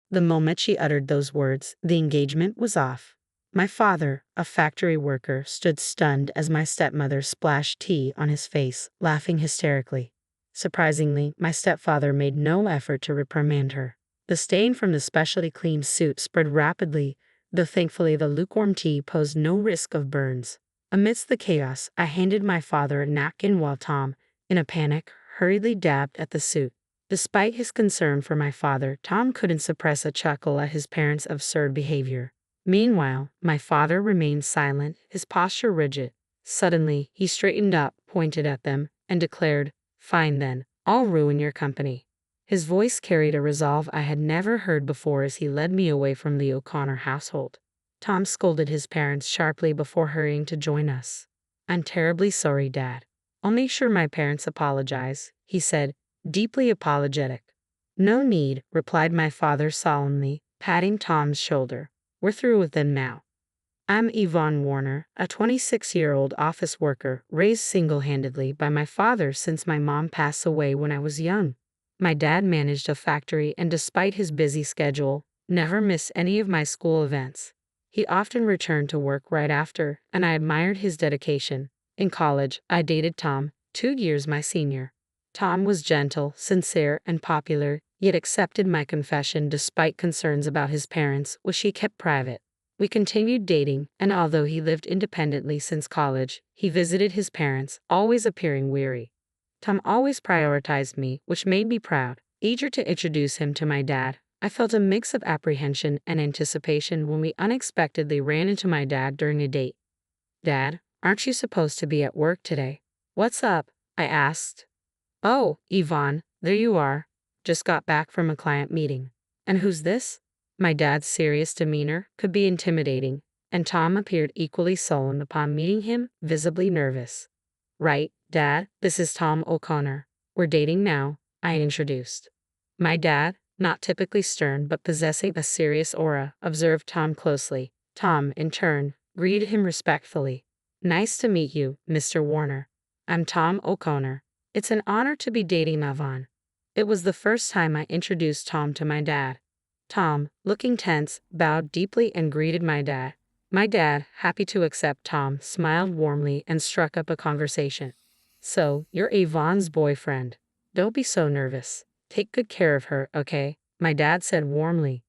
The moment she uttered those words, the engagement was off. My father, a factory worker, stood stunned as my stepmother splashed tea on his face, laughing hysterically. Surprisingly, my stepfather made no effort to reprimand her. The stain from the specially cleaned suit spread rapidly, though thankfully the lukewarm tea posed no risk of burns. Amidst the chaos, I handed my father a napkin while Tom, in a panic, hurriedly dabbed at the suit. Despite his concern for my father, Tom couldn't suppress a chuckle at his parents' absurd behavior. Meanwhile, my father remained silent, his posture rigid. Suddenly, he straightened up, pointed at them, and declared, "Fine then, I'll ruin your company." His voice carried a resolve I had never heard before as he led me away from the O'Connor household. Tom scolded his parents sharply before hurrying to join us. "I'm terribly sorry, Dad. I'll make sure my parents apologize," he said, deeply apologetic. "No need," replied my father solemnly, patting Tom's shoulder. "We're through with them now. I'm Yvonne Warner, a 26-year-old office worker raised single-handedly by my father since my mom passed away when I was young. My dad managed a factory and despite his busy schedule, never missed any of my school events. He often returned to work right after, and I admired his dedication. In college, I dated Tom, 2 years my senior. Tom was gentle, sincere, and popular, yet accepted my confession despite concerns about his parents, which he kept private. We continued dating, and although he lived independently since college, he visited his parents, always appearing weary. Tom always prioritized me, which made me proud. Eager to introduce him to my dad, I felt a mix of apprehension and anticipation when we unexpectedly ran into my dad during a date. "Dad, aren't you supposed to be at work today?" "What's up?" I asked. "Oh, Yvonne, there you are. Just got back from a client meeting." "And who's this?" My dad's serious demeanor could be intimidating, and Tom appeared equally sullen upon meeting him, visibly nervous. "Right, Dad, this is Tom O'Connor. We're dating now," I introduced. My dad, not typically stern but possessing a serious aura, observed Tom closely. Tom, in turn, greeted him respectfully. "Nice to meet you, Mr. Warner. I'm Tom O'Connor. It's an honor to be dating Yvonne." It was the first time I introduced Tom to my dad. Tom, looking tense, bowed deeply and greeted my dad. My dad, happy to accept Tom, smiled warmly and struck up a conversation. "So, you're Yvonne's boyfriend. Don't be so nervous. Take good care of her, okay?" my dad said warmly.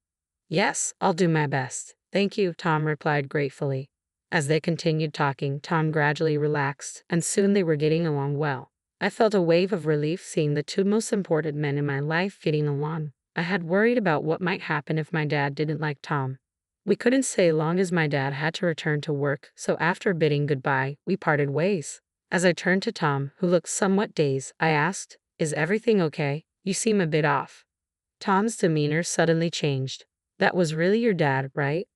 "Yes, I'll do my best. Thank you," Tom replied gratefully. As they continued talking, Tom gradually relaxed, and soon they were getting along well. I felt a wave of relief seeing the two most important men in my life getting along. I had worried about what might happen if my dad didn't like Tom. We couldn't stay long as my dad had to return to work, so after bidding goodbye, we parted ways. As I turned to Tom, who looked somewhat dazed, I asked, "Is everything okay? You seem a bit off." Tom's demeanor suddenly changed. "That was really your dad, right?"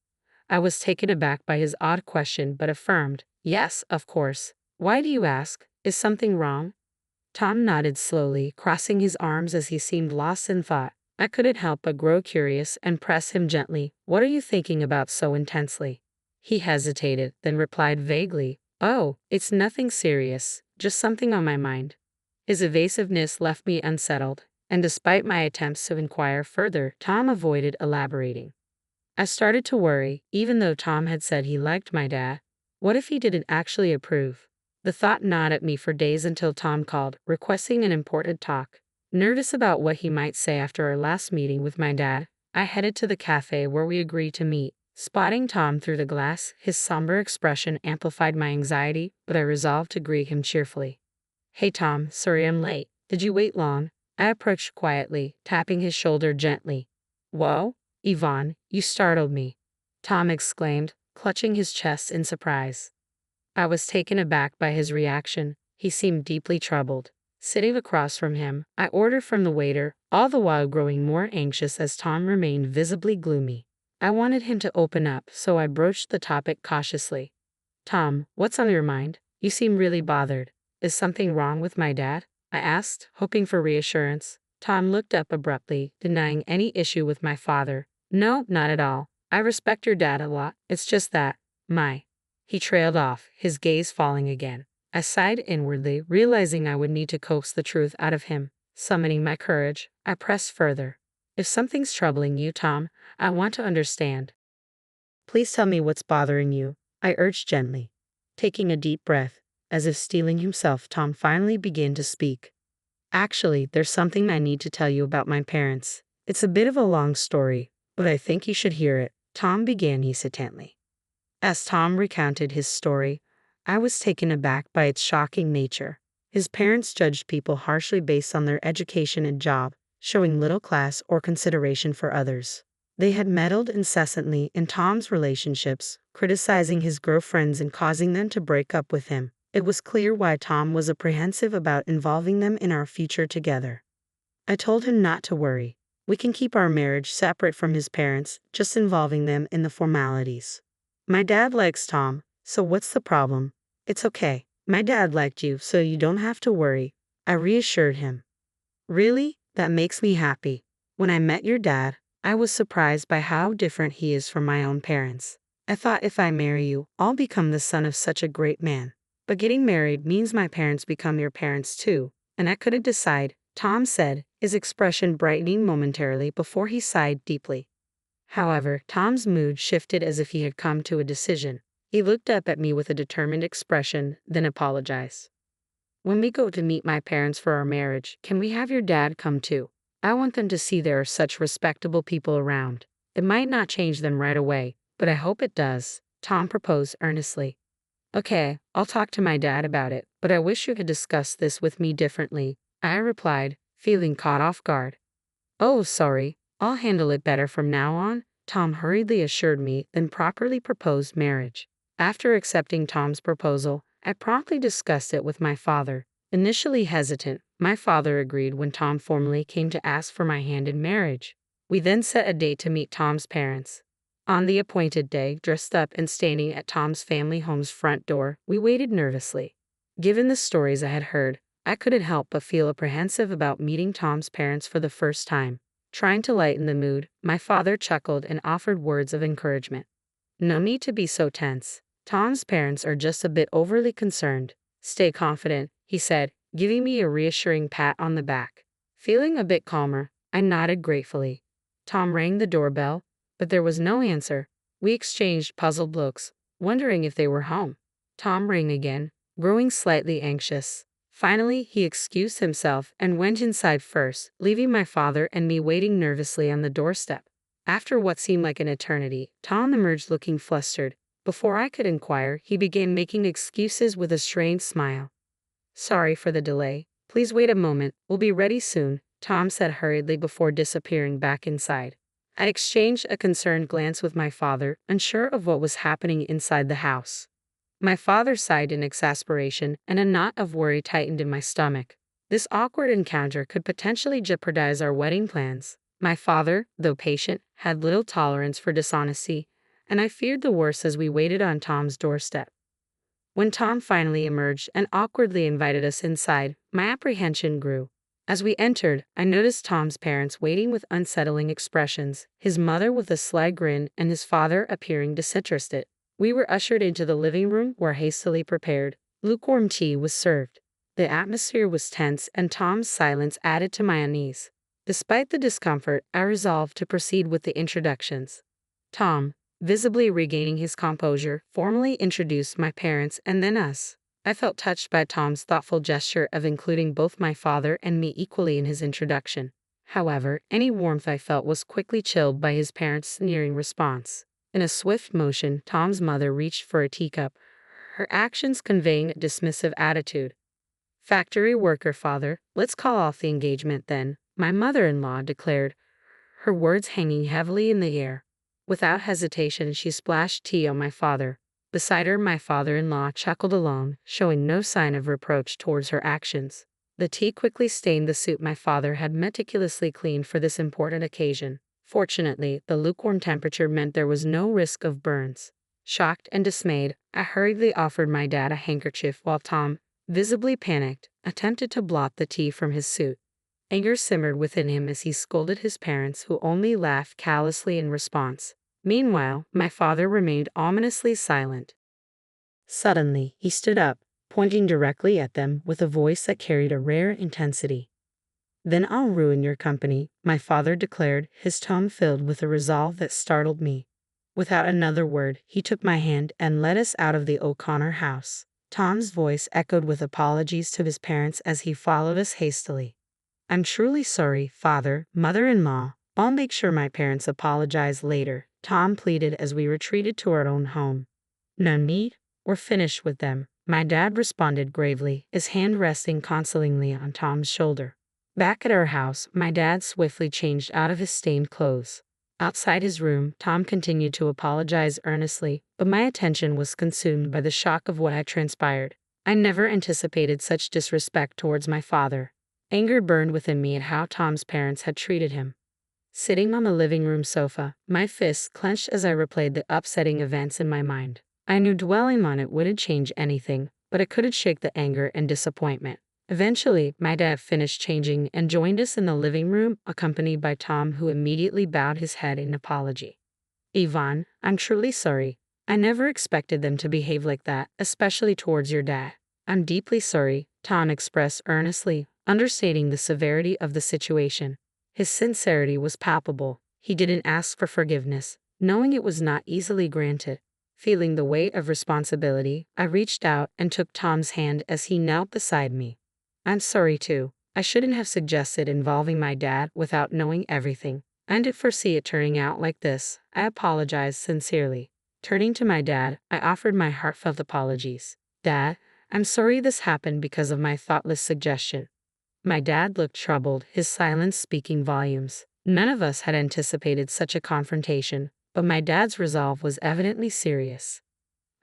I was taken aback by his odd question but affirmed, "Yes, of course. Why do you ask? Is something wrong?" Tom nodded slowly, crossing his arms as he seemed lost in thought. I couldn't help but grow curious and press him gently. "What are you thinking about so intensely?" He hesitated, then replied vaguely, "Oh, it's nothing serious, just something on my mind." His evasiveness left me unsettled, and despite my attempts to inquire further, Tom avoided elaborating. I started to worry, even though Tom had said he liked my dad. What if he didn't actually approve? The thought gnawed at me for days until Tom called, requesting an important talk. Nervous about what he might say after our last meeting with my dad, I headed to the cafe where we agreed to meet. Spotting Tom through the glass, his somber expression amplified my anxiety, but I resolved to greet him cheerfully. "Hey Tom, sorry I'm late. Did you wait long?" I approached quietly, tapping his shoulder gently. "Whoa, Yvonne, you startled me," Tom exclaimed, clutching his chest in surprise. I was taken aback by his reaction. He seemed deeply troubled. Sitting across from him, I ordered from the waiter, all the while growing more anxious as Tom remained visibly gloomy. I wanted him to open up, so I broached the topic cautiously. "Tom, what's on your mind? You seem really bothered. Is something wrong with my dad?" I asked, hoping for reassurance. Tom looked up abruptly, denying any issue with my father. "No, not at all. I respect your dad a lot. It's just that, He trailed off, his gaze falling again. I sighed inwardly, realizing I would need to coax the truth out of him. Summoning my courage, I pressed further. If something's troubling you, Tom, I want to understand. Please tell me what's bothering you, I urged gently. Taking a deep breath, as if steeling himself, Tom finally began to speak. Actually, there's something I need to tell you about my parents. It's a bit of a long story, but I think you should hear it, Tom began hesitantly. As Tom recounted his story, I was taken aback by its shocking nature. His parents judged people harshly based on their education and job, showing little class or consideration for others. They had meddled incessantly in Tom's relationships, criticizing his girlfriends and causing them to break up with him. It was clear why Tom was apprehensive about involving them in our future together. I told him not to worry. We can keep our marriage separate from his parents, just involving them in the formalities. My dad likes Tom, so what's the problem? It's okay. My dad liked you, so you don't have to worry, I reassured him. Really? That makes me happy. When I met your dad, I was surprised by how different he is from my own parents. I thought if I marry you, I'll become the son of such a great man. But getting married means my parents become your parents too, and I couldn't decide, Tom said, his expression brightening momentarily before he sighed deeply. However, Tom's mood shifted as if he had come to a decision. He looked up at me with a determined expression, then apologized. When we go to meet my parents for our marriage, can we have your dad come too? I want them to see there are such respectable people around. It might not change them right away, but I hope it does, Tom proposed earnestly. Okay, I'll talk to my dad about it, but I wish you could discuss this with me differently, I replied, feeling caught off guard. Oh, sorry, I'll handle it better from now on, Tom hurriedly assured me, then properly proposed marriage. After accepting Tom's proposal, I promptly discussed it with my father. Initially hesitant, my father agreed when Tom formally came to ask for my hand in marriage. We then set a date to meet Tom's parents. On the appointed day, dressed up and standing at Tom's family home's front door, we waited nervously. Given the stories I had heard, I couldn't help but feel apprehensive about meeting Tom's parents for the first time. Trying to lighten the mood, my father chuckled and offered words of encouragement. No need to be so tense. Tom's parents are just a bit overly concerned. Stay confident, he said, giving me a reassuring pat on the back. Feeling a bit calmer, I nodded gratefully. Tom rang the doorbell, but there was no answer. We exchanged puzzled looks, wondering if they were home. Tom rang again, growing slightly anxious. Finally, he excused himself and went inside first, leaving my father and me waiting nervously on the doorstep. After what seemed like an eternity, Tom emerged looking flustered. Before I could inquire, he began making excuses with a strained smile. Sorry for the delay. Please wait a moment, we'll be ready soon, Tom said hurriedly before disappearing back inside. I exchanged a concerned glance with my father, unsure of what was happening inside the house. My father sighed in exasperation, and a knot of worry tightened in my stomach. This awkward encounter could potentially jeopardize our wedding plans. My father, though patient, had little tolerance for dishonesty, and I feared the worst as we waited on Tom's doorstep. When Tom finally emerged and awkwardly invited us inside, my apprehension grew. As we entered, I noticed Tom's parents waiting with unsettling expressions, his mother with a sly grin and his father appearing disinterested. We were ushered into the living room where hastily prepared, lukewarm tea was served. The atmosphere was tense and Tom's silence added to my unease. Despite the discomfort, I resolved to proceed with the introductions. Tom, visibly regaining his composure, formally introduced my parents and then us. I felt touched by Tom's thoughtful gesture of including both my father and me equally in his introduction. However, any warmth I felt was quickly chilled by his parents' sneering response. In a swift motion, Tom's mother reached for a teacup, her actions conveying a dismissive attitude. Factory worker father, let's call off the engagement then, my mother-in-law declared, her words hanging heavily in the air. Without hesitation, she splashed tea on my father. Beside her, my father-in-law chuckled along, showing no sign of reproach towards her actions. The tea quickly stained the soup my father had meticulously cleaned for this important occasion. Fortunately, the lukewarm temperature meant there was no risk of burns. Shocked and dismayed, I hurriedly offered my dad a handkerchief while Tom, visibly panicked, attempted to blot the tea from his suit. Anger simmered within him as he scolded his parents, who only laughed callously in response. Meanwhile, my father remained ominously silent. Suddenly, he stood up, pointing directly at them with a voice that carried a rare intensity. Then I'll ruin your company, my father declared, his tone filled with a resolve that startled me. Without another word, he took my hand and led us out of the O'Connor house. Tom's voice echoed with apologies to his parents as he followed us hastily. I'm truly sorry, father, mother-in-law. I'll make sure my parents apologize later, Tom pleaded as we retreated to our own home. No need. We're finished with them, my dad responded gravely, his hand resting consolingly on Tom's shoulder. Back at our house, my dad swiftly changed out of his stained clothes. Outside his room, Tom continued to apologize earnestly, but my attention was consumed by the shock of what had transpired. I never anticipated such disrespect towards my father. Anger burned within me at how Tom's parents had treated him. Sitting on the living room sofa, my fists clenched as I replayed the upsetting events in my mind. I knew dwelling on it wouldn't change anything, but it couldn't shake the anger and disappointment. Eventually, my dad finished changing and joined us in the living room, accompanied by Tom, who immediately bowed his head in apology. Yvonne, I'm truly sorry. I never expected them to behave like that, especially towards your dad. I'm deeply sorry, Tom expressed earnestly, understating the severity of the situation. His sincerity was palpable. He didn't ask for forgiveness, knowing it was not easily granted. Feeling the weight of responsibility, I reached out and took Tom's hand as he knelt beside me. I'm sorry too. I shouldn't have suggested involving my dad without knowing everything. I didn't foresee it turning out like this. I apologized sincerely. Turning to my dad, I offered my heartfelt apologies. Dad, I'm sorry this happened because of my thoughtless suggestion. My dad looked troubled, his silence speaking volumes. None of us had anticipated such a confrontation, but my dad's resolve was evidently serious.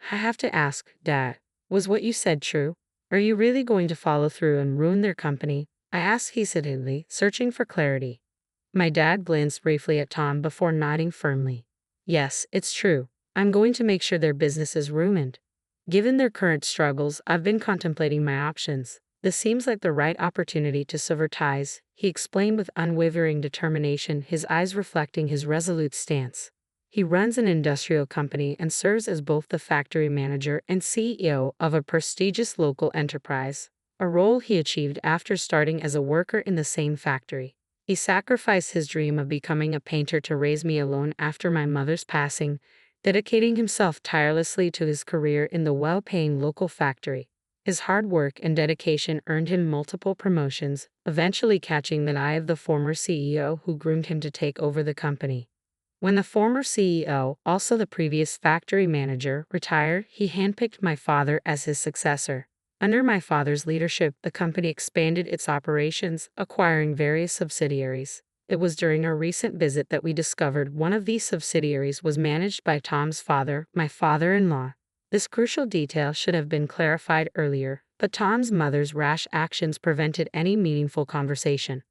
I have to ask, Dad, was what you said true? Are you really going to follow through and ruin their company? I asked hesitantly, searching for clarity. My dad glanced briefly at Tom before nodding firmly. Yes, it's true. I'm going to make sure their business is ruined. Given their current struggles, I've been contemplating my options. This seems like the right opportunity to sever ties, he explained with unwavering determination, his eyes reflecting his resolute stance. He runs an industrial company and serves as both the factory manager and CEO of a prestigious local enterprise, a role he achieved after starting as a worker in the same factory. He sacrificed his dream of becoming a painter to raise me alone after my mother's passing, dedicating himself tirelessly to his career in the well-paying local factory. His hard work and dedication earned him multiple promotions, eventually catching the eye of the former CEO who groomed him to take over the company. When the former CEO, also the previous factory manager, retired, he handpicked my father as his successor. Under my father's leadership, the company expanded its operations, acquiring various subsidiaries. It was during our recent visit that we discovered one of these subsidiaries was managed by Tom's father, my father-in-law. This crucial detail should have been clarified earlier, but Tom's mother's rash actions prevented any meaningful conversation.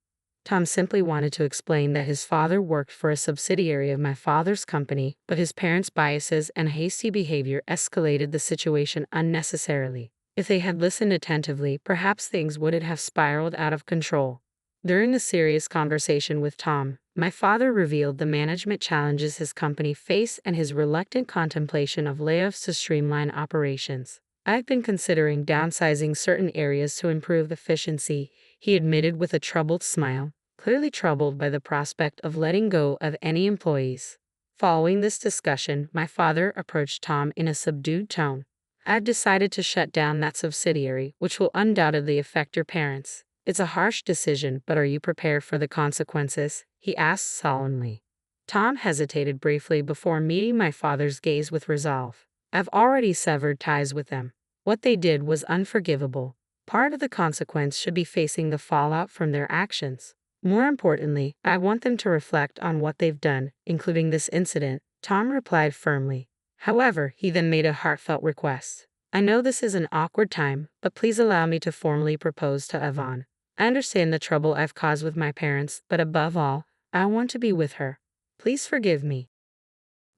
Tom simply wanted to explain that his father worked for a subsidiary of my father's company, but his parents' biases and hasty behavior escalated the situation unnecessarily. If they had listened attentively, perhaps things wouldn't have spiraled out of control. During a serious conversation with Tom, my father revealed the management challenges his company faced and his reluctant contemplation of layoffs to streamline operations. I've been considering downsizing certain areas to improve efficiency, he admitted with a troubled smile, clearly troubled by the prospect of letting go of any employees. Following this discussion, my father approached Tom in a subdued tone. I've decided to shut down that subsidiary, which will undoubtedly affect your parents. It's a harsh decision, but are you prepared for the consequences? He asked solemnly. Tom hesitated briefly before meeting my father's gaze with resolve. I've already severed ties with them. What they did was unforgivable. Part of the consequence should be facing the fallout from their actions. More importantly, I want them to reflect on what they've done, including this incident, Tom replied firmly. However, he then made a heartfelt request. I know this is an awkward time, but please allow me to formally propose to Yvonne. I understand the trouble I've caused with my parents, but above all, I want to be with her. Please forgive me.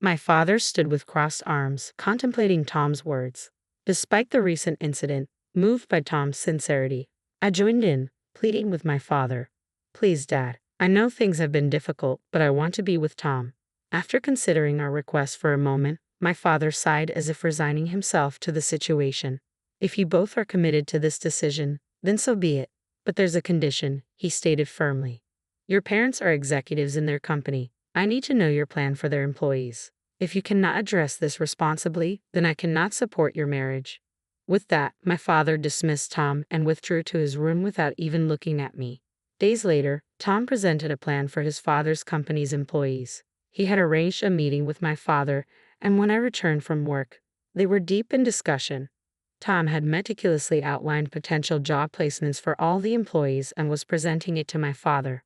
My father stood with crossed arms, contemplating Tom's words. Despite the recent incident, moved by Tom's sincerity, I joined in, pleading with my father. Please, Dad, I know things have been difficult, but I want to be with Tom. After considering our request for a moment, my father sighed as if resigning himself to the situation. If you both are committed to this decision, then so be it. But there's a condition, he stated firmly. Your parents are executives in their company. I need to know your plan for their employees. If you cannot address this responsibly, then I cannot support your marriage. With that, my father dismissed Tom and withdrew to his room without even looking at me. Days later, Tom presented a plan for his father's company's employees. He had arranged a meeting with my father, and when I returned from work, they were deep in discussion. Tom had meticulously outlined potential job placements for all the employees and was presenting it to my father.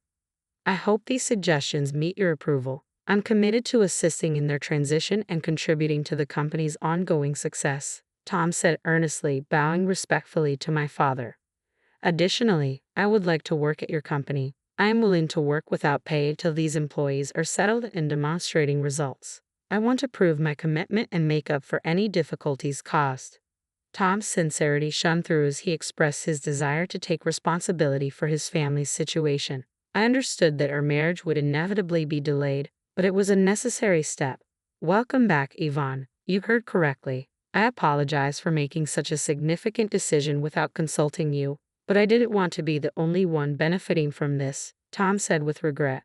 I hope these suggestions meet your approval. I'm committed to assisting in their transition and contributing to the company's ongoing success, Tom said earnestly, bowing respectfully to my father. Additionally, I would like to work at your company. I am willing to work without pay till these employees are settled and demonstrating results. I want to prove my commitment and make up for any difficulties caused. Tom's sincerity shone through as he expressed his desire to take responsibility for his family's situation. I understood that our marriage would inevitably be delayed, but it was a necessary step. Welcome back, Yvonne. You heard correctly. I apologize for making such a significant decision without consulting you, but I didn't want to be the only one benefiting from this, Tom said with regret.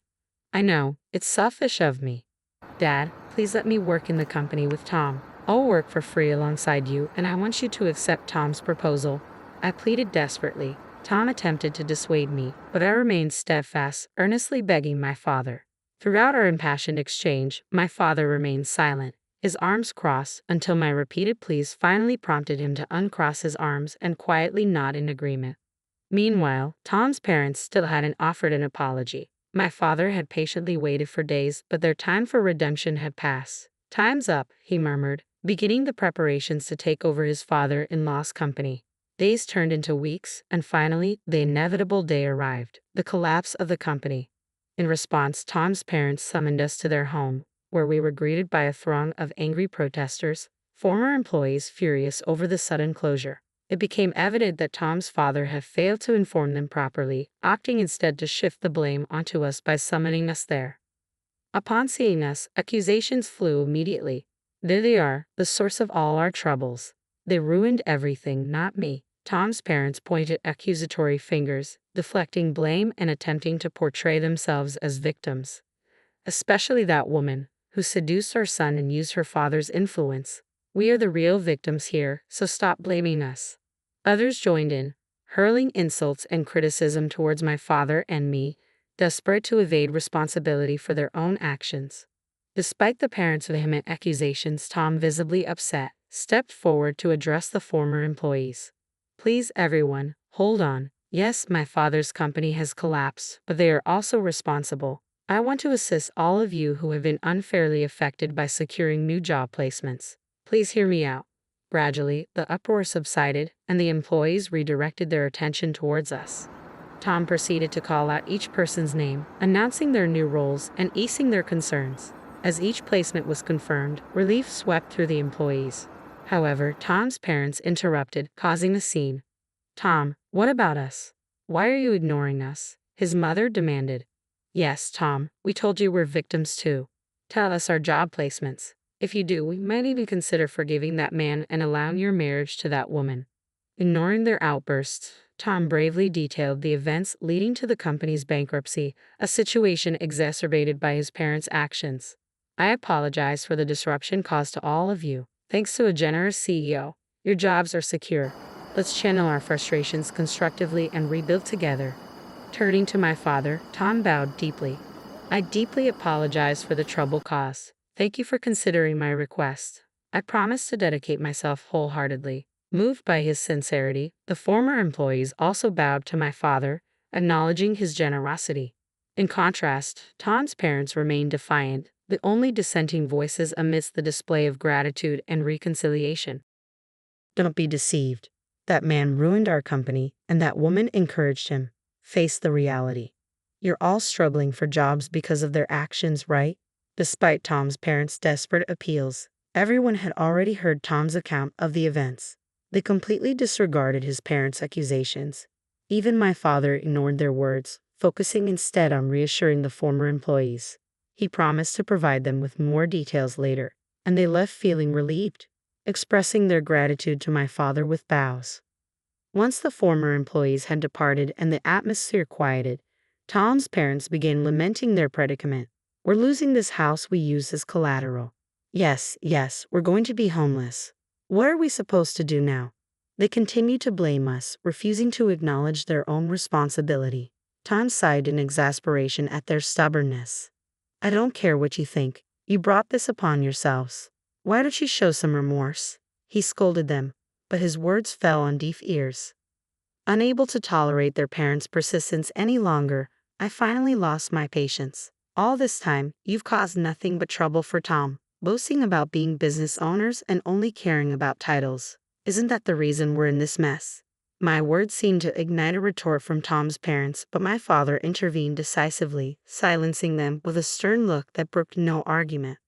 I know, it's selfish of me. Dad, please let me work in the company with Tom. I'll work for free alongside you, and I want you to accept Tom's proposal. I pleaded desperately. Tom attempted to dissuade me, but I remained steadfast, earnestly begging my father. Throughout our impassioned exchange, my father remained silent, his arms crossed, until my repeated pleas finally prompted him to uncross his arms and quietly nod in agreement. Meanwhile, Tom's parents still hadn't offered an apology. My father had patiently waited for days, but their time for redemption had passed. Time's up, he murmured, beginning the preparations to take over his father-in-law's company. Days turned into weeks, and finally, the inevitable day arrived, the collapse of the company. In response, Tom's parents summoned us to their home, where we were greeted by a throng of angry protesters, former employees furious over the sudden closure. It became evident that Tom's father had failed to inform them properly, opting instead to shift the blame onto us by summoning us there. Upon seeing us, accusations flew immediately. There they are, the source of all our troubles. They ruined everything, not me. Tom's parents pointed accusatory fingers, deflecting blame and attempting to portray themselves as victims. Especially that woman, who seduced our son and used her father's influence. We are the real victims here, so stop blaming us. Others joined in, hurling insults and criticism towards my father and me, desperate to evade responsibility for their own actions. Despite the parents' vehement accusations, Tom, visibly upset, stepped forward to address the former employees. Please, everyone, hold on. Yes, my father's company has collapsed, but they are also responsible. I want to assist all of you who have been unfairly affected by securing new job placements. Please hear me out. Gradually, the uproar subsided, and the employees redirected their attention towards us. Tom proceeded to call out each person's name, announcing their new roles and easing their concerns. As each placement was confirmed, relief swept through the employees. However, Tom's parents interrupted, causing a scene. Tom, what about us? Why are you ignoring us? His mother demanded. Yes, Tom, we told you we're victims too. Tell us our job placements. If you do, we might even consider forgiving that man and allowing your marriage to that woman. Ignoring their outbursts, Tom bravely detailed the events leading to the company's bankruptcy, a situation exacerbated by his parents' actions. I apologize for the disruption caused to all of you. Thanks to a generous CEO, your jobs are secure. Let's channel our frustrations constructively and rebuild together. Turning to my father, Tom bowed deeply. I deeply apologize for the trouble caused. Thank you for considering my request. I promise to dedicate myself wholeheartedly. Moved by his sincerity, the former employees also bowed to my father, acknowledging his generosity. In contrast, Tom's parents remained defiant, the only dissenting voices amidst the display of gratitude and reconciliation. Don't be deceived. That man ruined our company, and that woman encouraged him. Face the reality. You're all struggling for jobs because of their actions, right? Despite Tom's parents' desperate appeals, everyone had already heard Tom's account of the events. They completely disregarded his parents' accusations. Even my father ignored their words, focusing instead on reassuring the former employees. He promised to provide them with more details later, and they left feeling relieved, expressing their gratitude to my father with bows. Once the former employees had departed and the atmosphere quieted, Tom's parents began lamenting their predicament. We're losing this house we use as collateral. Yes, yes, we're going to be homeless. What are we supposed to do now? They continued to blame us, refusing to acknowledge their own responsibility. Tom sighed in exasperation at their stubbornness. I don't care what you think. You brought this upon yourselves. Why don't you show some remorse? He scolded them, but his words fell on deaf ears. Unable to tolerate their parents' persistence any longer, I finally lost my patience. All this time, you've caused nothing but trouble for Tom, boasting about being business owners and only caring about titles. Isn't that the reason we're in this mess? My words seemed to ignite a retort from Tom's parents, but my father intervened decisively, silencing them with a stern look that brooked no argument.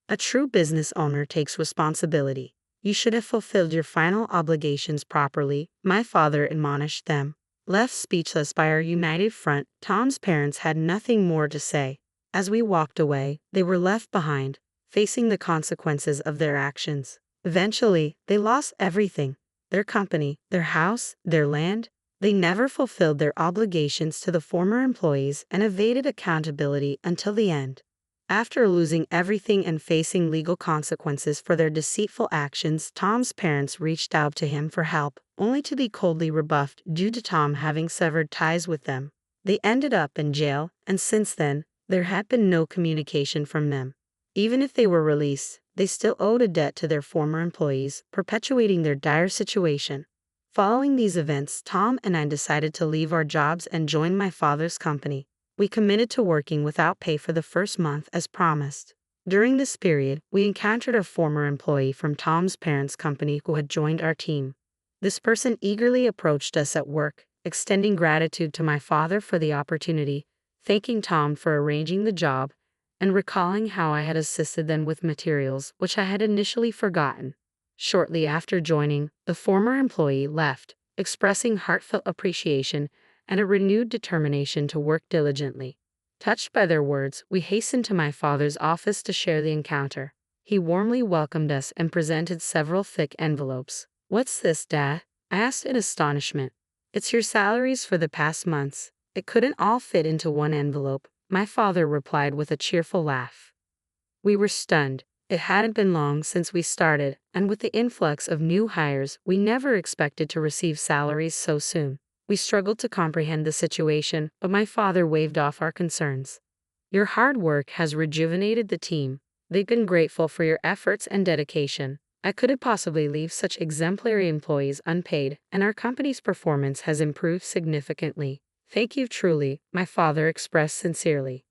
A true business owner takes responsibility. You should have fulfilled your final obligations properly, my father admonished them. Left speechless by our united front, Tom's parents had nothing more to say. As we walked away, they were left behind, facing the consequences of their actions. Eventually, they lost everything: their company, their house, their land. They never fulfilled their obligations to the former employees and evaded accountability until the end. After losing everything and facing legal consequences for their deceitful actions, Tom's parents reached out to him for help, only to be coldly rebuffed due to Tom having severed ties with them. They ended up in jail, and since then, there had been no communication from them. Even if they were released, they still owed a debt to their former employees, perpetuating their dire situation. Following these events, Tom and I decided to leave our jobs and join my father's company. We committed to working without pay for the first month as promised. During this period, we encountered a former employee from Tom's parents' company who had joined our team. This person eagerly approached us at work, extending gratitude to my father for the opportunity, thanking Tom for arranging the job, and recalling how I had assisted them with materials which I had initially forgotten. Shortly after joining, the former employee left, expressing heartfelt appreciation and a renewed determination to work diligently. Touched by their words, we hastened to my father's office to share the encounter. He warmly welcomed us and presented several thick envelopes. What's this, Dad? I asked in astonishment. It's your salaries for the past months. It couldn't all fit into one envelope, my father replied with a cheerful laugh. We were stunned. It hadn't been long since we started, and with the influx of new hires, we never expected to receive salaries so soon. We struggled to comprehend the situation, but my father waved off our concerns. Your hard work has rejuvenated the team. They've been grateful for your efforts and dedication. I couldn't possibly leave such exemplary employees unpaid, and our company's performance has improved significantly. Thank you truly, my father expressed sincerely.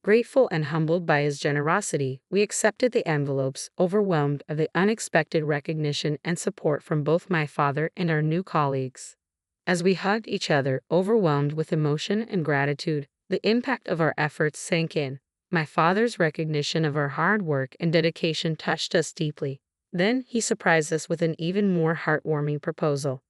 Grateful and humbled by his generosity, we accepted the envelopes, overwhelmed at the unexpected recognition and support from both my father and our new colleagues. As we hugged each other, overwhelmed with emotion and gratitude, the impact of our efforts sank in. My father's recognition of our hard work and dedication touched us deeply. Then he surprised us with an even more heartwarming proposal.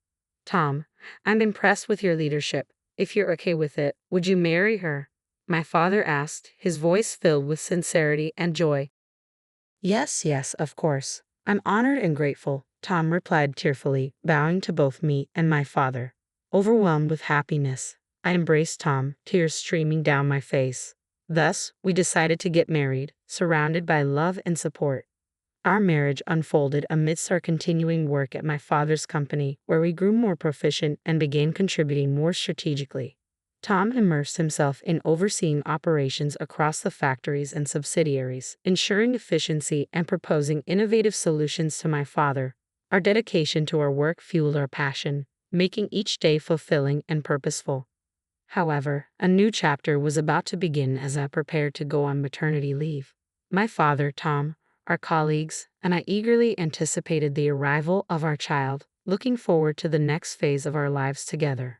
Tom, I'm impressed with your leadership. If you're okay with it, would you marry her? My father asked, his voice filled with sincerity and joy. Yes, yes, of course. I'm honored and grateful, Tom replied tearfully, bowing to both me and my father. Overwhelmed with happiness, I embraced Tom, tears streaming down my face. Thus, we decided to get married, surrounded by love and support. Our marriage unfolded amidst our continuing work at my father's company, where we grew more proficient and began contributing more strategically. Tom immersed himself in overseeing operations across the factories and subsidiaries, ensuring efficiency and proposing innovative solutions to my father. Our dedication to our work fueled our passion, making each day fulfilling and purposeful. However, a new chapter was about to begin as I prepared to go on maternity leave. My father, Tom, our colleagues, and I eagerly anticipated the arrival of our child, looking forward to the next phase of our lives together.